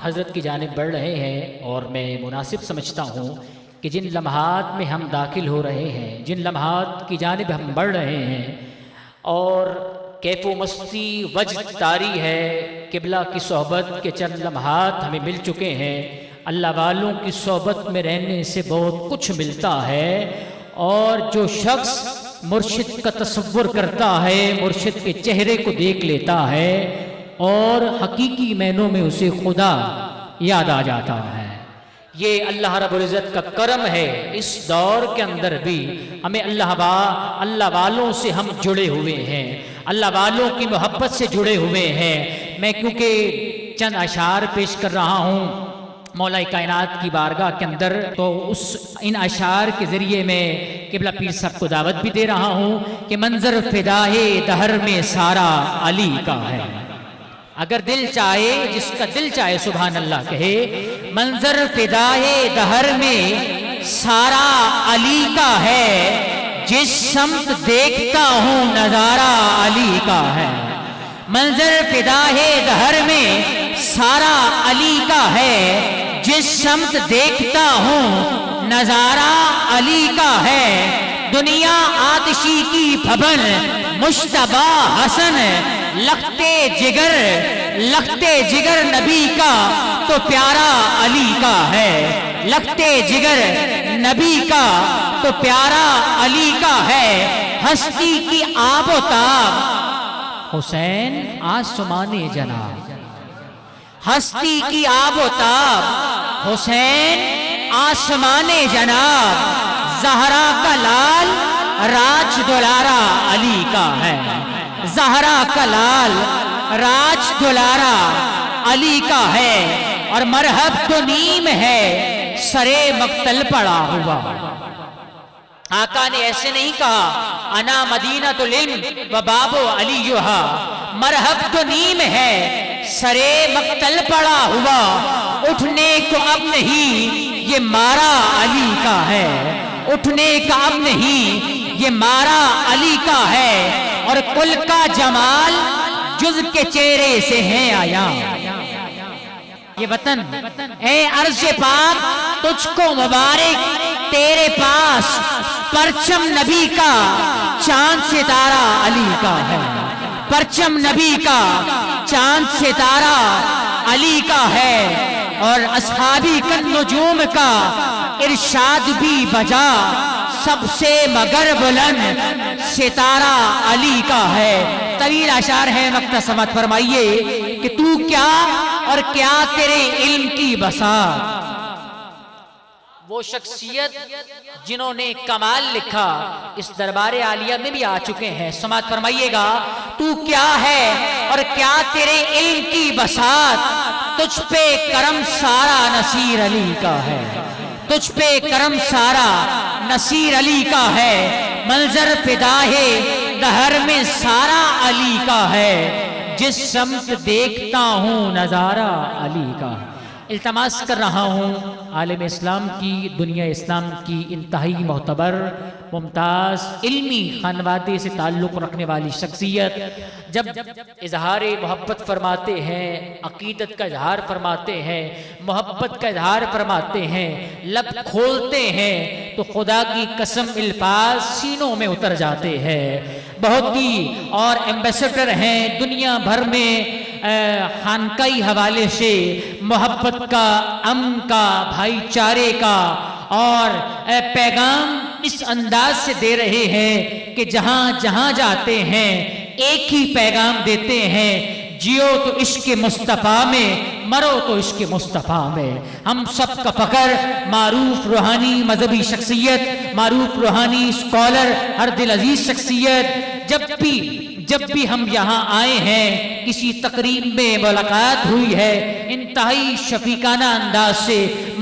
حضرت کی جانب بڑھ رہے ہیں، اور میں مناسب سمجھتا ہوں کہ جن لمحات میں ہم داخل ہو رہے ہیں، جن لمحات کی جانب ہم بڑھ رہے ہیں، اور کیف و مستی وجد طاری ہے، قبلہ کی صحبت کے چند لمحات ہمیں مل چکے ہیں۔ اللہ والوں کی صحبت میں رہنے سے بہت کچھ ملتا ہے، اور جو شخص مرشد کا تصور کرتا ہے، مرشد کے چہرے کو دیکھ لیتا ہے، اور حقیقی معنوں میں اسے خدا یاد آ جاتا ہے۔ یہ اللہ رب العزت کا کرم ہے۔ اس دور کے اندر بھی ہمیں اللہ والوں سے ہم جڑے ہوئے ہیں، اللہ والوں کی محبت سے جڑے ہوئے ہیں۔ میں کیونکہ چند اشعار پیش کر رہا ہوں مولا کائنات کی بارگاہ کے اندر، تو ان اشعار کے ذریعے میں قبلہ پیر صاحب کو دعوت بھی دے رہا ہوں کہ منظر فدائے دہر میں سارا علی کا ہے۔ اگر دل چاہے، جس کا دل چاہے سبحان اللہ کہے، منظر فدائے دہر میں سارا علی کا ہے، جس سمت دیکھتا ہوں نظارہ علی کا ہے۔ منظر فدائے دہر میں سارا علی کا ہے، جس سمت دیکھتا ہوں نظارہ علی کا ہے۔ دنیا آتشی کی بھون مشتبہ حسن، لختے جگر نبی کا تو پیارا علی کا ہے۔ لختے جگر نبی کا تو پیارا علی کا ہے۔ ہستی کی آب و تاب حسین آسمان جناب، ہستی کی آب و تاب حسین آسمان جناب۔ زہرا کا لال راج دلارا علی کا ہے، زہرا کا لال راج دلارا علی کا ہے۔ اور مرحب تو نیم ہے سرے مقتل پڑا ہوا۔ آقا نے ایسے نہیں کہا انا مدینۃ العلم و باب علیہا، مرحب تو نیم ہے سرے مقتل پڑا ہوا۔ اٹھنے کو اب نہیں یہ مارا علی کا ہے، اٹھنے کا اب نہیں یہ مارا علی کا ہے۔ اور کل کا جمال جز کے چہرے سے ہے آیا۔ یہ وطن اے عرض پاک تجھ کو مبارک، تیرے پاس پرچم نبی کا چاند ستارہ علی کا ہے، پرچم نبی کا چاند ستارہ علی کا ہے۔ اور اصحابی کن نجوم کا ارشاد بھی بجا، سب سے مگر بلند ستارہ علی کا ہے۔ طویل اشعار ہے، وقت سمت فرمائیے کہ تو کیا اور کیا تیرے علم کی بساط۔ وہ شخصیت جنہوں نے کمال لکھا اس دربار عالیہ میں بھی آ چکے ہیں، سماعت فرمائیے گا۔ تو کیا ہے اور کیا تیرے علم کی بساط، تجھ پہ کرم سارا نصیر علی کا ہے، تجھ پہ کرم سارا نصیر علی کا ہے۔ منظر فدائے دہر میں سارا علی کا ہے، جس سمت دیکھتا ہوں نظارہ علی کا ہے۔ التماس کر رہا ہوں عالم اسلام کی، دنیا اسلام کی انتہائی معتبر ممتاز علمی خانوادے سے تعلق رکھنے والی شخصیت جب اظہار محبت فرماتے ہیں، عقیدت کا اظہار فرماتے ہیں، محبت کا اظہار فرماتے ہیں، لب کھولتے ہیں تو خدا کی قسم الفاظ سینوں میں اتر جاتے ہیں۔ بہت ہی اور ایمبیسڈر ہیں دنیا بھر میں خانقائی حوالے سے محبت کا، امن کا، بھائی چارے کا، اور پیغام اس انداز سے دے رہے ہیں کہ جہاں جہاں جاتے ہیں ایک ہی پیغام دیتے ہیں، جیو تو عشق مصطفیٰ میں، مرو تو عشق مصطفیٰ میں۔ ہم سب کا فخر، معروف روحانی مذہبی شخصیت، معروف روحانی اسکالر، ہر دل عزیز شخصیت، جب بھی ہم یہاں آئے ہیں کسی تقریب میں ملاقات ہوئی ہے، انتہائی شفیقانہ انداز سے،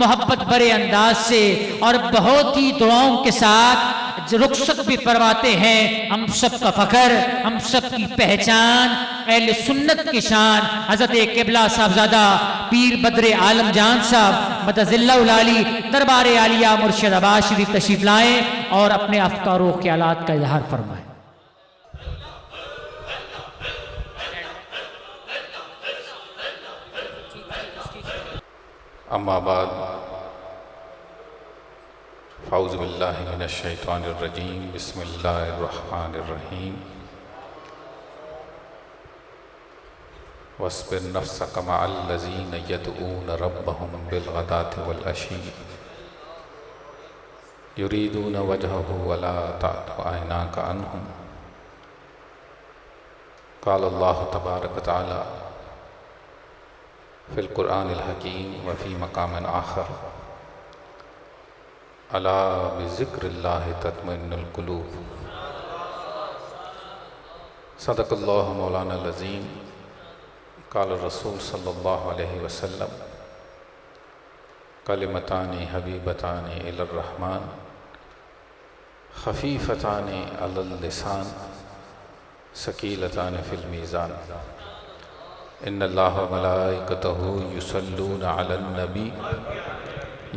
محبت بھرے انداز سے اور بہت ہی دعاؤں کے ساتھ رخصت بھی فرماتے ہیں۔ ہم سب کا فخر، ہم سب کی پہچان، اہل سنت کی شان حضرت قبلہ صاحبزادہ پیر بدر عالم جان صاحب مدد اللہ العالی دربار عالیہ مرشد آباد شریف تشریف لائیں اور اپنے افکار و خیالات کا اظہار فرمائیں۔ اما بعد فاعوذ باللہ من الشیطان الرجیم بسم اللہ الرحمن الرحیم واصبر نفسک مع الذین یدعون ربهم بالغداة والعشی یریدون وجہہ ولا تعد عیناک عنہم قال اللہ تبارک وتعالی فی القرآن الحکیم وفی مقام آخر الا بذکر اللہ تطمئن القلوب صدق اللہ مولانا العظیم قال الرسول صلی اللہ علیہ وسلم کلمتان حبیبتان الی الرحمن خفیفتان علی اللسان ثقیلتان فی المیزان ان اللہ وملائکتہ یصلون علی النبی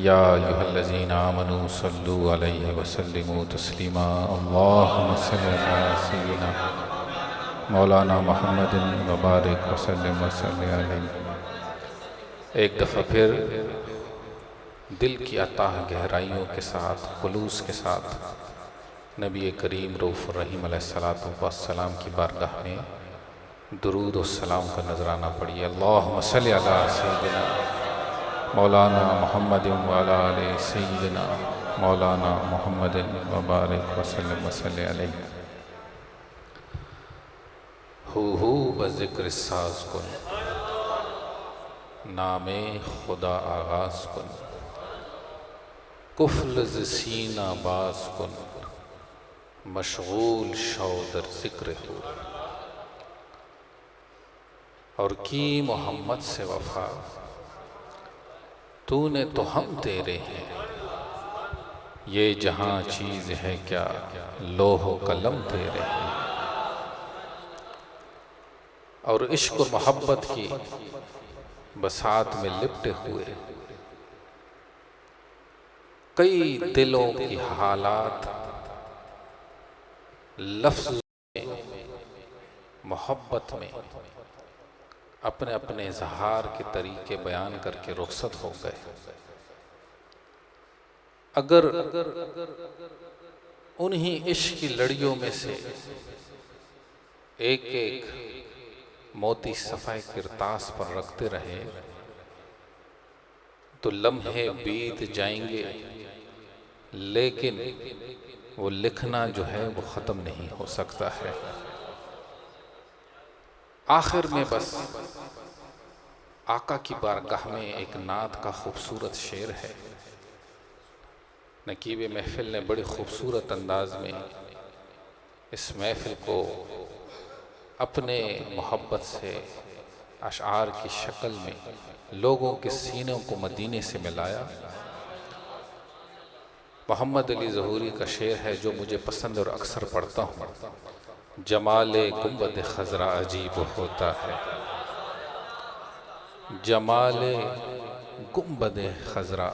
یا ایھا الذین آمنوا صلوا علیہ وسلموا تسلیما اللہم صل علی سیدنا مولانا محمد وبارک وسلم علیہ۔ ایک دفعہ پھر دل کی اتاہ گہرائیوں کے ساتھ خلوص کے ساتھ نبی کریم رؤوف الرحیم علیہ السلام کی بارگاہ میں درود و سلام کا نذرانہ پڑھیے۔ اللہم صلی علی سیدنا مولانا محمد وعلی آل سیدنا مولانا محمد وبارک وسلم علیہ۔ ہو بذکر ساز کن نام خدا آغاز کن کفل ز سینہ باز کن مشغول شو در ذکر ہو اور کی محمد سے وفا تو نے تو ہم تیرے ہیں یہ جہاں چیز ہے کیا لوح و قلم تیرے ہیں۔ اور عشق و محبت کی بساط میں لپٹے ہوئے کئی دلوں کی حالات لفظ میں محبت میں اپنے اپنے اظہار کے طریقے بیان کر کے رخصت ہو گئے۔ اگر انہی عشق کی لڑیوں میں سے ایک ایک موتی صفحہ کرتاس پر رکھتے رہے تو لمحے بیت جائیں گے لیکن وہ لکھنا جو ہے وہ ختم نہیں ہو سکتا ہے۔ آخر میں بس آقا کی بارگاہ میں ایک نعت کا خوبصورت شعر ہے۔ نقیب محفل نے بڑی خوبصورت انداز میں اس محفل کو اپنے محبت سے اشعار کی شکل میں لوگوں کے سینوں کو مدینے سے ملایا۔ محمد علی ظہوری کا شعر ہے جو مجھے پسند اور اکثر پڑھتا ہوں۔ جمال گنبد خضرا عجیب ہوتا ہے، جمال گنبد خضرا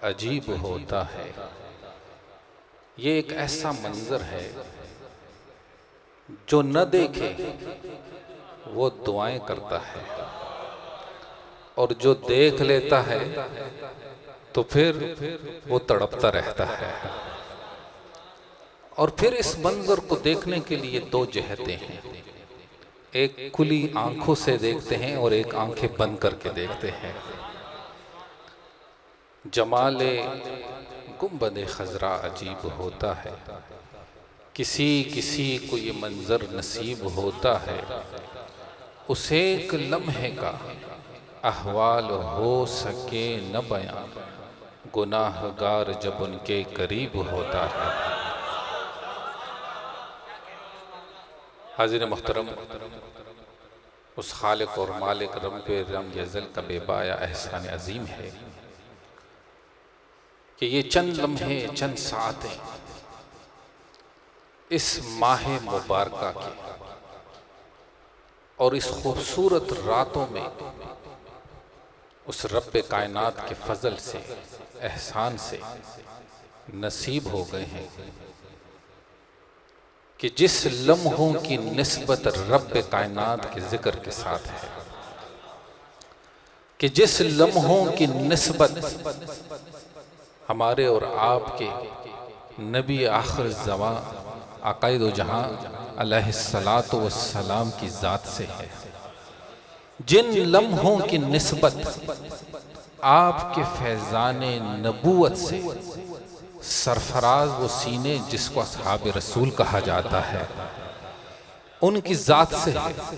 عجیب ہوتا ہے۔ یہ ایک ایسا منظر ہے جو نہ دیکھے وہ دعائیں کرتا ہے اور جو دیکھ لیتا ہے تو پھر وہ تڑپتا رہتا ہے۔ اور پھر اس منظر کو دیکھنے کے لیے دو جہتیں ہیں، ایک کھلی آنکھوں سے دیکھتے ہیں اور ایک آنکھیں بند کر کے دیکھتے ہیں۔ جمال گنبد خضرا عجیب ہوتا ہے، کسی کسی کو یہ منظر نصیب ہوتا ہے، اس ایک لمحے کا احوال ہو سکے نہ بیان، گناہ گار جب ان کے قریب ہوتا ہے۔ حاضر محترم، اس خالق اور مالک رب رنگ ازل کا بے پایا احسان عظیم ہے کہ یہ چند لمحے، چند ساعتیں اس ماہ مبارکہ کی اور اس خوبصورت راتوں میں اس رب کائنات کے فضل سے، احسان سے نصیب ہو گئے ہیں کہ جس لمحوں کی نسبت رب کائنات کے ذکر کے ساتھ ہے، کہ جس لمحوں کی نسبت ہمارے اور آپ کے نبی آخر زمان عقائد و جہاں علیہ الصلاۃ والسلام کی ذات سے ہے، جن لمحوں کی نسبت آپ کے فیضان نبوت سے سرفراز وہ سینے جس کو اصحاب رسول کہا جاتا ہے ان کی ذات سے ہے۔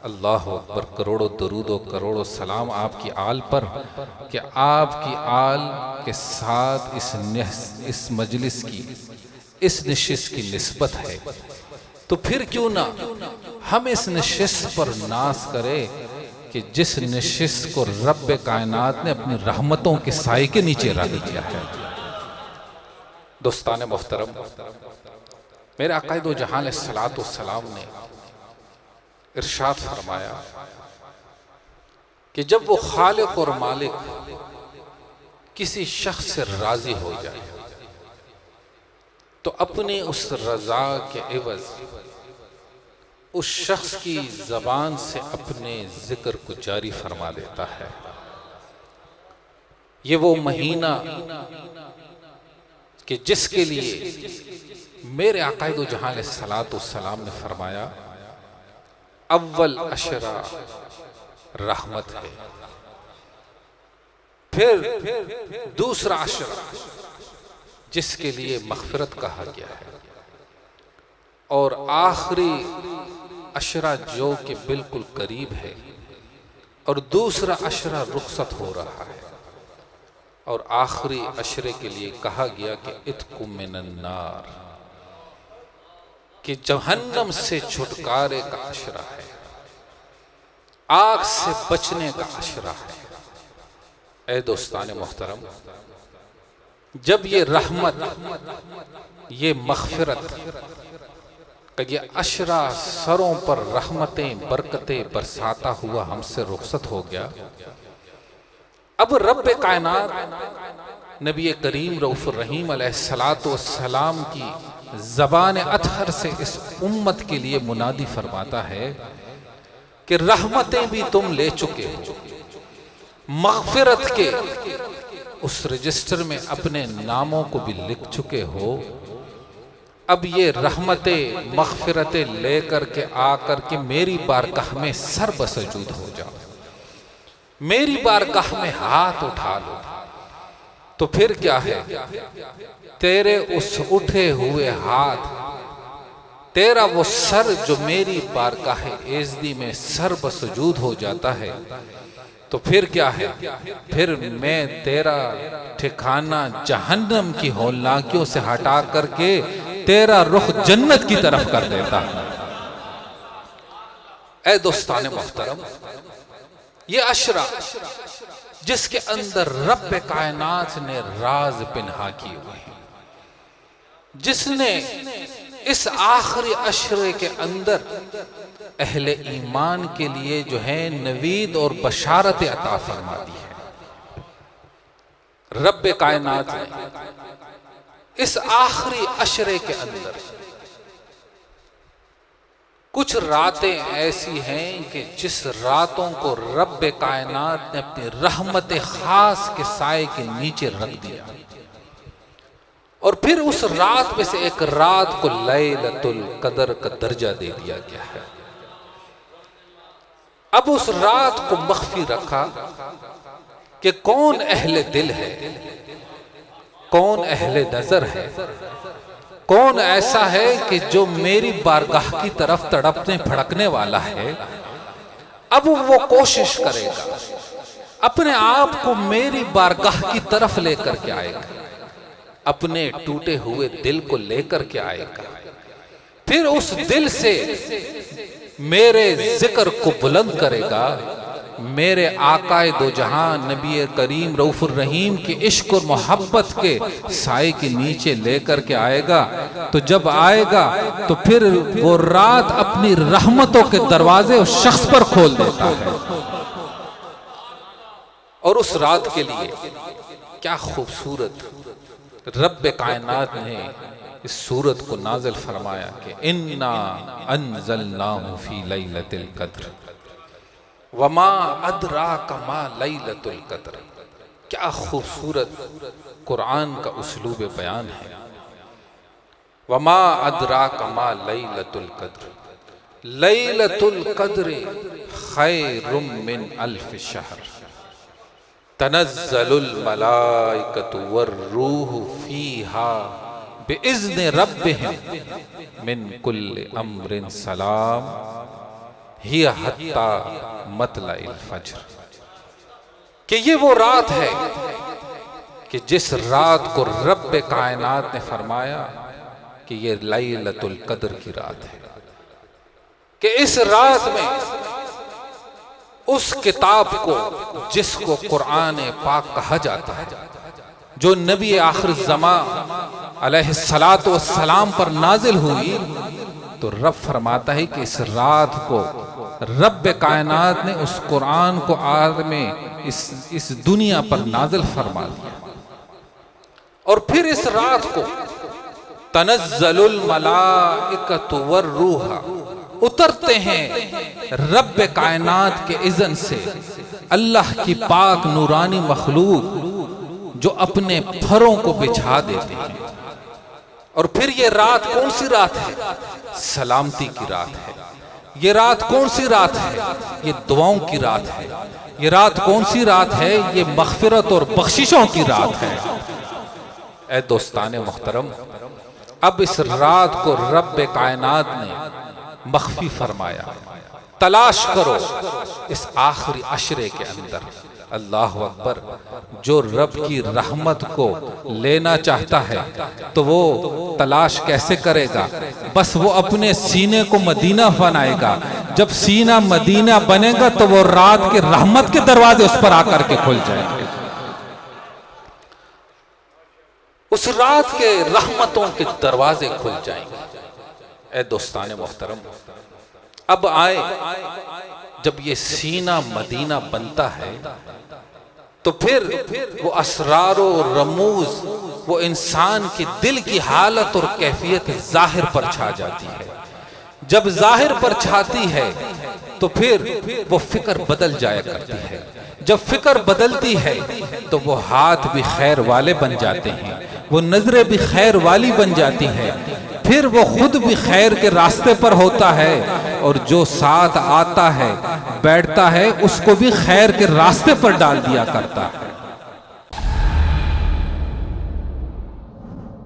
اللہ اکبر، کروڑوں درود و کروڑوں سلام آپ کی آل پر کہ آپ کی آل کے ساتھ اس مجلس کی اس نشست کی نسبت ہے، تو پھر کیوں نہ ہم اس نشست پر ناز کرے کہ جس نشست کو رب کائنات نے اپنی رحمتوں کے سائے کے نیچے رکھ دیا ہے۔ دوستان محترم، میرے عقائد و جہاں علیہ الصلاۃ والسلام نے ارشاد فرمایا کہ جب وہ خالق اور مالک کسی شخص سے راضی ہو جائے تو اپنی اس رضا کے عوض اس شخص کی زبان سے اپنے ذکر کو جاری فرما دیتا ہے۔ یہ وہ مہینہ کہ جس کے لیے میرے عقائد و جہاں علیہ الصلاۃ والسلام نے فرمایا اول عشرہ رحمت ہے، پھر دوسرا عشرہ جس کے لیے مغفرت کہا گیا ہے، اور آخری عشرہ جو کہ بالکل قریب ہے، اور دوسرا عشرہ رخصت ہو رہا ہے، اور آخری عشرے کے لیے کہا گیا کہ اتق من النار، کہ جہنم سے چھٹکارے کا عشرہ ہے، آگ سے بچنے کا عشرہ ہے۔ اے دوستان محترم، جب یہ رحمت، یہ مغفرت کہ یہ عشرہ سروں پر رحمتیں برکتیں برساتا ہوا ہم سے رخصت ہو گیا، اب رب کائنات نبی کریم رؤوف الرحیم علیہ الصلاۃ والسلام کی زبان اطہر سے اس امت کے لیے منادی فرماتا ہے کہ رحمتیں بھی تم لے چکے ہو، مغفرت کے اس رجسٹر میں اپنے ناموں کو بھی لکھ چکے ہو، اب یہ رحمتیں مغفرتیں لے کر کے آ کر کے میری بارگاہ میں سر بسجود ہو جاؤ، میری بارگاہ میں ہاتھ اٹھا لو، تو پھر کیا ہے، تیرے اس اٹھے ہوئے ہاتھ، تیرا وہ سر جو میری بارگاہ عزتی میں سر بسجود ہو جاتا ہے، تو پھر کیا ہے، پھر میں تیرا ٹھکانہ جہنم کی ہولناکیوں سے ہٹا کر کے تیرا رخ جنت کی طرف کر دیتا ہوں۔ اے دوستان محترم، یہ عشرہ جس کے اندر رب کائنات نے راز پنہا کیے ہوئے ہیں، جس نے اس آخری عشرے کے اندر اہل ایمان کے لیے جو ہے نوید اور بشارت عطا فرما دی ہے، رب کائنات نے اس آخری عشرے کے اندر کچھ راتیں ایسی ہیں کہ جس راتوں کو رب کائنات نے اپنی رحمت خاص کے سائے کے نیچے رکھ دیا، اور پھر اس رات میں سے ایک رات کو لیلۃ القدر کا درجہ دے دیا گیا ہے۔ اب اس رات کو مخفی رکھا کہ کون اہل دل ہے، کون اہل نظر ہے، کون ایسا ہے کہ جو میری بارگاہ کی طرف تڑپنے پھڑکنے والا ہے، اب وہ کوشش کرے گا، اپنے آپ کو میری بارگاہ کی طرف لے کر کے آئے گا، اپنے ٹوٹے ہوئے دل کو لے کر کے آئے گا، پھر اس دل سے میرے ذکر کو بلند کرے گا، میرے آقا دو جہاں نبی کریم رؤوف الرحیم کی عشق اور محبت کے سائے کے نیچے لے کر کے آئے گا، تو جب آئے گا تو پھر وہ رات اپنی رحمتوں کے دروازے اس شخص پر کھول دیتا ہے، اور اس رات کے لیے کیا خوبصورت رب کائنات نے اس سورت کو نازل فرمایا کہ اِنَّا أَنزَلْنَاهُ فِي لَيْلَةِ الْقَدْرِ، وما ادراک ما لیلۃ القدر، کیا خوبصورت قرآن کا اسلوب بیان ہے۔ وما ادراک ما لیلۃ القدر، لیلۃ القدر خیر من الف شہر، تنزل الملائکۃ والروح فیہا بإذن ربہم من کل امر سلام ہی حتی مطلع الفجر، کہ یہ وہ رات ہے کہ جس رات کو رب کائنات نے فرمایا کہ یہ لیلۃ القدر کی رات ہے، کہ اس رات میں اس کتاب کو جس کو قرآن پاک کہا جاتا ہے، جو نبی آخر الزمان علیہ الصلاۃ والسلام پر نازل ہوئی، تو رب فرماتا ہے کہ اس رات کو رب کائنات نے اس قرآن کو عالم اس دنیا پر نازل فرما دیا، اور پھر اس رات کو تنزل الملائکۃ والروح، اترتے ہیں رب کائنات کے اذن سے اللہ کی پاک نورانی مخلوق جو اپنے پھروں کو بچھا دیتے ہیں، اور پھر یہ رات کون سی رات ہے؟ سلامتی کی رات ہے۔ یہ رات کون سی رات ہے؟ یہ دعاؤں کی رات ہے۔ یہ رات کون سی رات ہے؟ یہ مغفرت اور بخششوں کی رات ہے۔ اے دوستان محترم، اب اس رات کو رب کائنات نے مخفی فرمایا، تلاش کرو اس آخری عشرے کے اندر۔ اللہ اکبر، جو رب کی رحمت کو لینا چاہتا ہے تو وہ تلاش کیسے کرے گا؟ بس وہ اپنے سینے کو مدینہ بنائے گا۔ جب سینہ مدینہ بنے گا تو وہ رات کے رحمت کے دروازے اس پر آ کر کے کھل جائیں گے، اس رات کے رحمتوں کے دروازے کھل جائیں گے۔ اے دوستان محترم، اب آئے جب یہ سینہ مدینہ بنتا ہے تو پھر وہ اسرار و رموز وہ انسان کی دل کی حالت اور کیفیت ظاہر پر چھا جاتی ہے۔ جب ظاہر پر چھاتی ہے تو پھر وہ فکر بدل جایا کرتی ہے۔ جب فکر بدلتی ہے تو وہ ہاتھ بھی خیر والے بن جاتے ہیں، وہ نظریں بھی خیر والی بن جاتی ہیں، پھر وہ خود بھی خیر کے راستے پر ہوتا ہے، اور جو ساتھ آتا ہے بیٹھتا ہے اس کو بھی خیر کے راستے پر ڈال دیا کرتا ہے۔